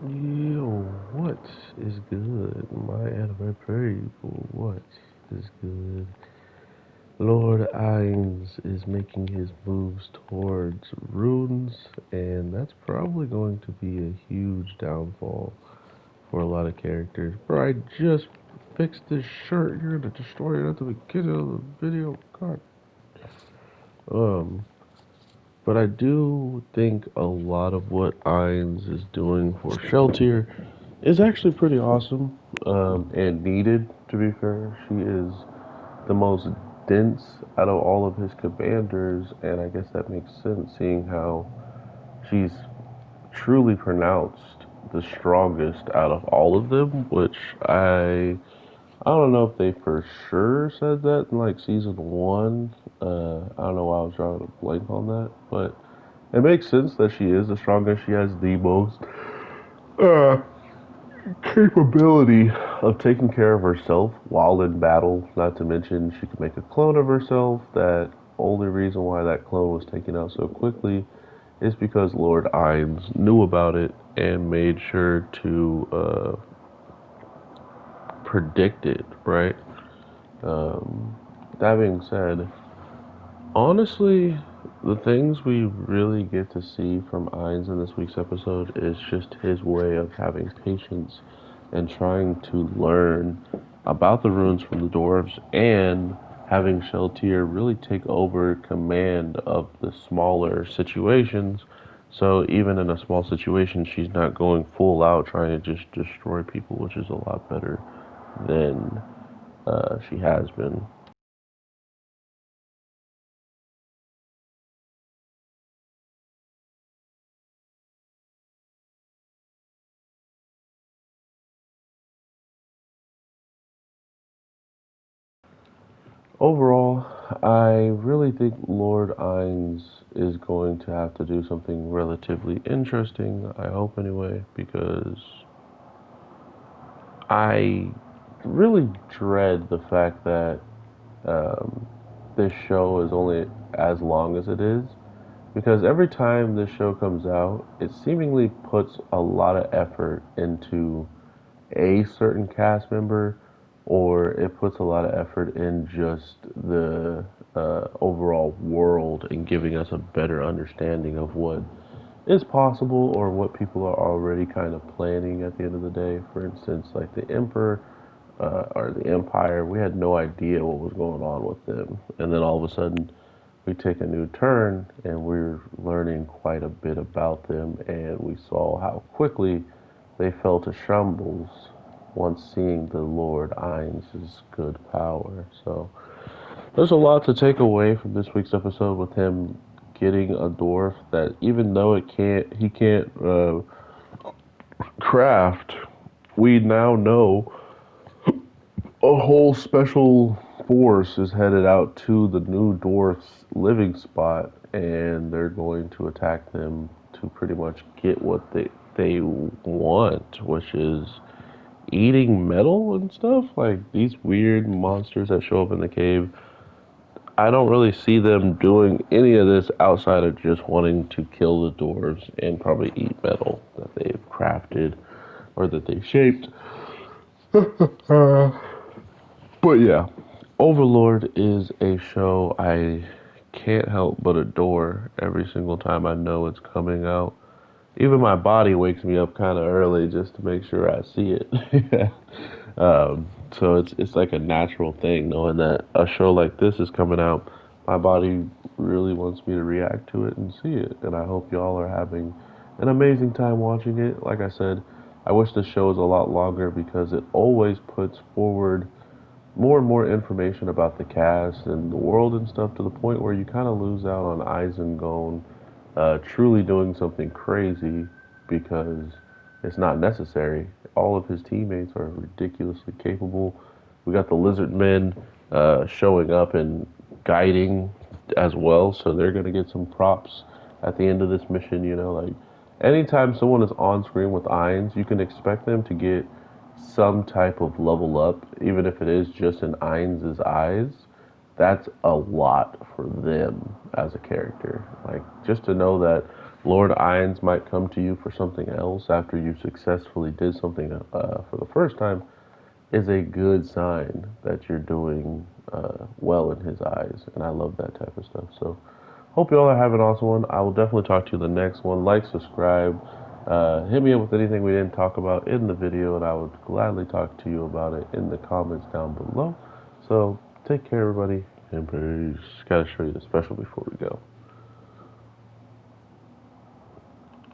Yo, what is good? My anime people, what is good? Lord Ainz is making his moves towards runes, and that's probably going to be a huge downfall for a lot of characters. Bro, I just fixed this shirt. You're gonna destroy it at the beginning of the video. God. Um, but I do think a lot of what Ainz is doing for Sheltier is actually pretty awesome and needed, to be fair. She is the most dense out of all of his commanders, and I guess that makes sense seeing how she's truly pronounced the strongest out of all of them, which I don't know if they for sure said that in like season one. I don't know why I was drawing a blank on that, but it makes sense that she is the strongest. She has the most uh, capability of taking care of herself while in battle. Not to mention, she could make a clone of herself. That only reason why that clone was taken out so quickly is because Lord Ainz knew about it and made sure to predict it, right? Um, that being said, honestly, the things we really get to see from Ainz in this week's episode is just his way of having patience and trying to learn about the runes from the dwarves and having Sheltier really take over command of the smaller situations. So even in a small situation, she's not going full out trying to just destroy people, which is a lot better than she has been. Overall, I really think Lord Ainz is going to have to do something relatively interesting, I hope anyway, because I really dread the fact that um, this show is only as long as it is. Because every time this show comes out, it seemingly puts a lot of effort into a certain cast member, or it puts a lot of effort in just the overall world and giving us a better understanding of what is possible or what people are already kind of planning at the end of the day. For instance, like the Emperor or the Empire, we had no idea what was going on with them. And then all of a sudden, we take a new turn and we're learning quite a bit about them. And we saw how quickly they fell to shambles once seeing the Lord Ainz' good power. So there's a lot to take away from this week's episode with him getting a dwarf that even though he can't craft, we now know a whole special force is headed out to the new dwarf's living spot, and they're going to attack them to pretty much get what they want, which is eating metal and stuff. Like these weird monsters that show up in the cave. I don't really see them doing any of this outside of just wanting to kill the dwarves and probably eat metal that they've crafted or that they shaped. But yeah, Overlord is a show I can't help but adore every single time I know it's coming out. Even my body wakes me up kind of early just to make sure I see it. So it's like a natural thing knowing that a show like this is coming out. My body really wants me to react to it and see it, and I hope y'all are having an amazing time watching it. Like I said, I wish the show was a lot longer because it always puts forward more and more information about the cast and the world and stuff to the point where you kind of lose out on Isengone truly doing something crazy because it's not necessary. All of his teammates are ridiculously capable. We got the lizard men showing up and guiding as well, so they're going to get some props at the end of this mission. You know, like anytime someone is on screen with Ainz, you can expect them to get some type of level up, even if it is just in Ainz's eyes. That's a lot for them as a character. Like just to know that Lord Irons might come to you for something else after you successfully did something for the first time is a good sign that you're doing well in his eyes. And I love that type of stuff. So hope you all are having an awesome one. I will definitely talk to you in the next one. Like, subscribe. Hit me up with anything we didn't talk about in the video, and I would gladly talk to you about it in the comments down below. So take care, everybody, and peace. Gotta show you the special before we go.